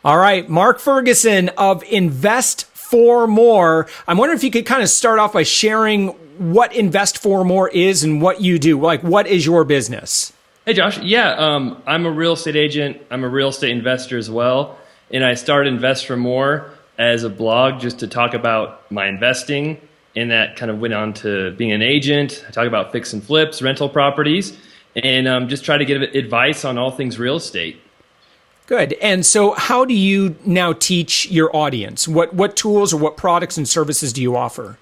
All right, Mark Ferguson of Invest for More. I'm wondering if you could kind of start off by sharing what Invest for More is and what you do. Like, what is your business? Hey, Josh. Yeah, I'm a real estate agent. I'm a real estate investor as well. And I started Invest for More as a blog just to talk about my investing. And that kind of went on to being an agent. I talk about fix and flips, rental properties, and just try to give advice on all things real estate. Good. And so how do you now teach your audience? What tools or what products and services do you offer?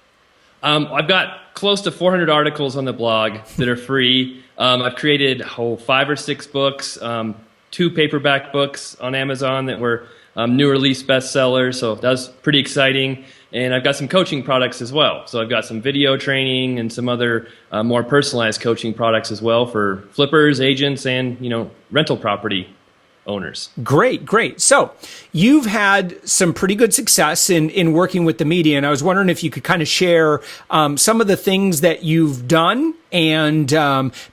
I've got close to 400 articles on the blog that are free. I've created 5 or 6 books, 2 paperback books on Amazon that were new release bestsellers, so that was pretty exciting. And I've got some coaching products as well. So I've got some video training and some other more personalized coaching products as well for flippers, agents, and rental property owners. Great. So you've had some pretty good success in working with the media, and I was wondering if you could kind of share some of the things that you've done and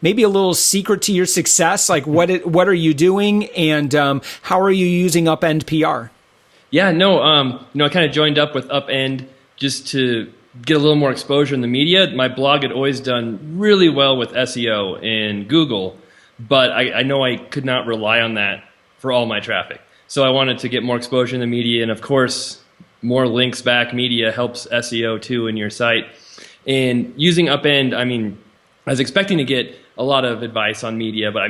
maybe a little secret to your success, like what are you doing and how are you using Upend PR? Yeah, no, I kind of joined up with Upend just to get a little more exposure in the media. My blog had always done really well with SEO and Google, but I know I could not rely on that for all my traffic. So I wanted to get more exposure in the media, and of course, more links back media helps SEO too in your site. And using Upend, I was expecting to get a lot of advice on media, but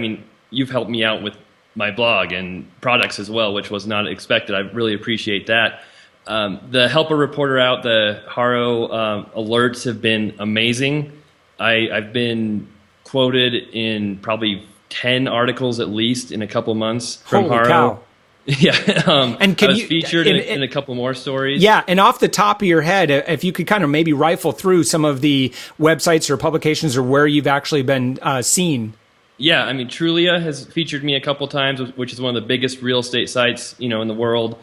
you've helped me out with my blog and products as well, which was not expected. I really appreciate that. The Help a Reporter Out, the Herro alerts have been amazing. I've been quoted in probably 10 articles at least in a couple months from Holy Herro. Cow. Yeah, and I was featured in a couple more stories. Yeah, and off the top of your head, if you could kind of maybe rifle through some of the websites or publications or where you've actually been seen. Yeah, Trulia has featured me a couple times, which is one of the biggest real estate sites, in the world.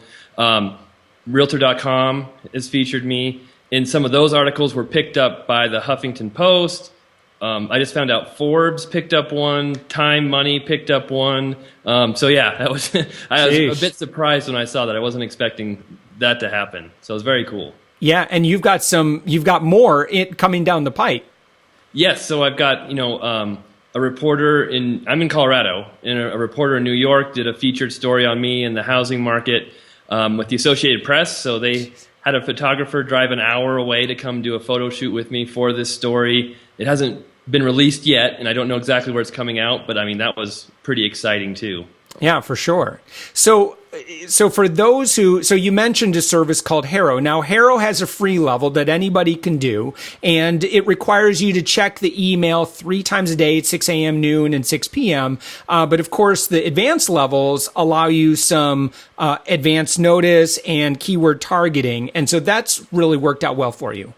Realtor.com has featured me, and some of those articles were picked up by the Huffington Post. I just found out Forbes picked up one, Time Money picked up one. So yeah, that was I was a bit surprised when I saw that. I wasn't expecting that to happen. So it was very cool. Yeah, and you've got more coming down the pipe. Yes, so I've got a reporter I'm in Colorado, and a reporter in New York did a featured story on me in the housing market with the Associated Press. So they had a photographer drive an hour away to come do a photo shoot with me for this story. It hasn't been released yet, and I don't know exactly where it's coming out, but that was pretty exciting too. Yeah, for sure. So for those so you mentioned a service called Herro. Now, Herro has a free level that anybody can do, and it requires you to check the email 3 times a day at 6 a.m., noon, and 6 p.m. But of course, the advanced levels allow you some advanced notice and keyword targeting, and so that's really worked out well for you.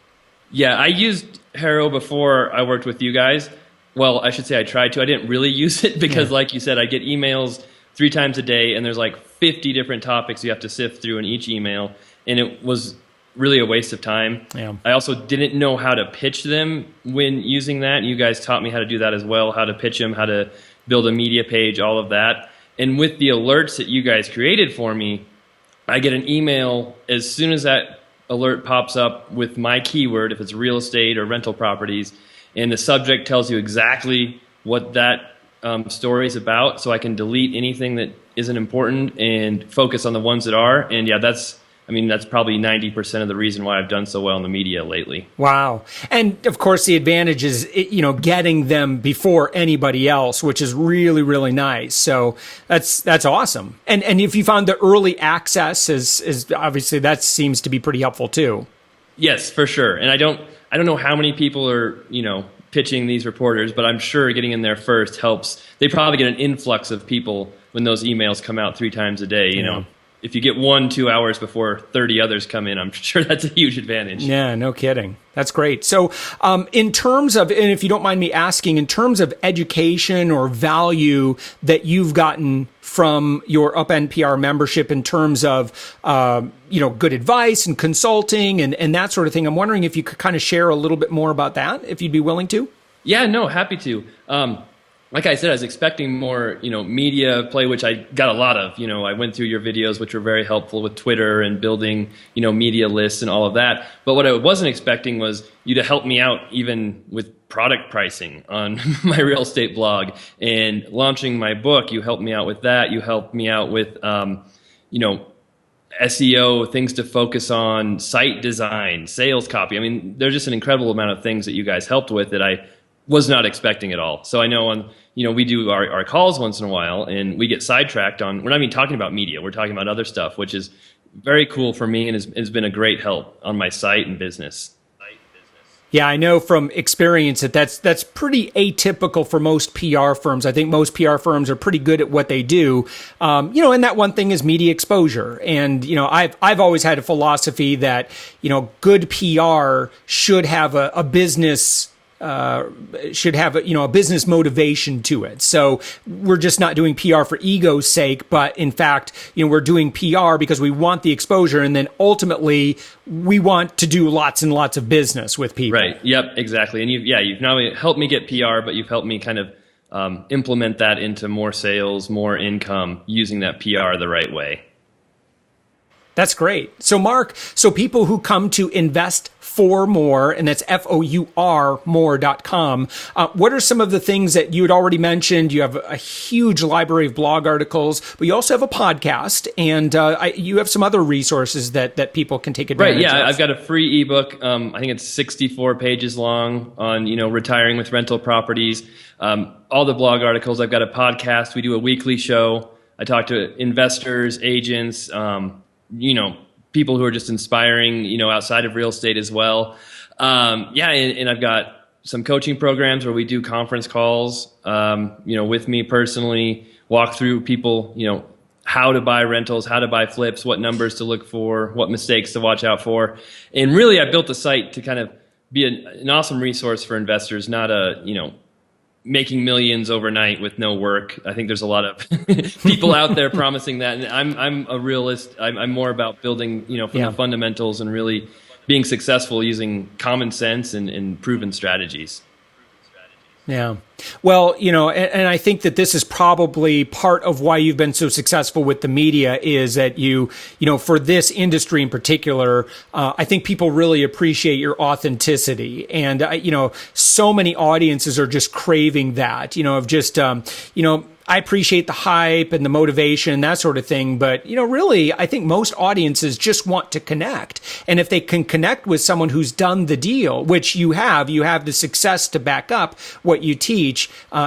Yeah, I used Herro before I worked with you guys. Well, I should say I tried to. I didn't really use it because, like you said, I get emails 3 times a day, and there's like 50 different topics you have to sift through in each email, and it was really a waste of time. Yeah. I also didn't know how to pitch them when using that. You guys taught me how to do that as well, how to pitch them, how to build a media page, all of that. And with the alerts that you guys created for me, I get an email as soon as that alert pops up with my keyword, if it's real estate or rental properties, and the subject tells you exactly what that story is about, so I can delete anything that isn't important and focus on the ones that are. And yeah, that's probably 90% of the reason why I've done so well in the media lately. Wow. And of course, the advantage is, getting them before anybody else, which is really, really nice. So that's awesome. And if you found the early access is obviously that seems to be pretty helpful too. Yes, for sure. And I don't know how many people are, pitching these reporters, but I'm sure getting in there first helps. They probably get an influx of people when those emails come out 3 times a day, If you get 1-2 hours before 30 others come in, I'm sure that's a huge advantage. Yeah, no kidding. That's great. So in terms of, and if you don't mind me asking, in terms of education or value that you've gotten from your Upend PR membership in terms of, good advice and consulting and that sort of thing, I'm wondering if you could kind of share a little bit more about that, if you'd be willing to. Yeah, no, happy to. like I said, I was expecting more, media play, which I got a lot of. I went through your videos, which were very helpful with Twitter and building, media lists and all of that. But what I wasn't expecting was you to help me out even with product pricing on my real estate blog and launching my book. You helped me out with that. You helped me out with, SEO, things to focus on, site design, sales copy. I mean, there's just an incredible amount of things that you guys helped with that I was not expecting at all. So I know we do our calls once in a while and we get sidetracked on, we're not even talking about media. We're talking about other stuff, which is very cool for me and has been a great help on my site and business. Yeah, I know from experience that's pretty atypical for most PR firms. I think most PR firms are pretty good at what they do. And that one thing is media exposure. And, I've always had a philosophy that, good PR should have a business a business motivation to it. So we're just not doing PR for ego's sake, but in fact, we're doing PR because we want the exposure, and then ultimately we want to do lots and lots of business with people. Right. Yep. Exactly. And you've not only helped me get PR, but you've helped me kind of implement that into more sales, more income, using that PR the right way. That's great. So Mark, people who come to Invest for More, and that's FOUR more.com, what are some of the things that you had already mentioned? You have a huge library of blog articles, but you also have a podcast, and you have some other resources that people can take advantage of. Right, yeah, I've got a free ebook. I think it's 64 pages long on, retiring with rental properties. All the blog articles. I've got a podcast. We do a weekly show. I talk to investors, agents, people who are just inspiring, outside of real estate as well. And I've got some coaching programs where we do conference calls, with me personally, walk through people, how to buy rentals, how to buy flips, what numbers to look for, what mistakes to watch out for. And really, I built the site to kind of be an awesome resource for investors, not making millions overnight with no work. I think there's a lot of people out there promising that. And I'm a realist. I'm more about building, from the fundamentals and really being successful using common sense and proven strategies. Yeah. Well, and I think that this is probably part of why you've been so successful with the media is that for this industry in particular, I think people really appreciate your authenticity. And, so many audiences are just craving that, of just, I appreciate the hype and the motivation and that sort of thing. But, really, I think most audiences just want to connect. And if they can connect with someone who's done the deal, which you have the success to back up what you teach.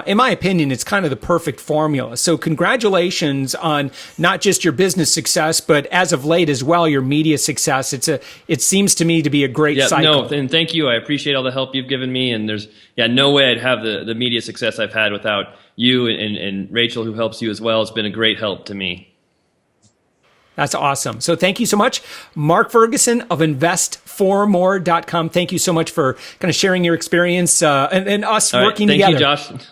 In my opinion, it's kind of the perfect formula. So congratulations on not just your business success, but as of late as well, your media success. It seems to me to be a great cycle. No, and thank you. I appreciate all the help you've given me. And there's no way I'd have the media success I've had without you and Rachel, who helps you as well. It's been a great help to me. That's awesome. So thank you so much. Mark Ferguson of investformore.com. Thank you so much for kind of sharing your experience and us working together. Thank you, Josh.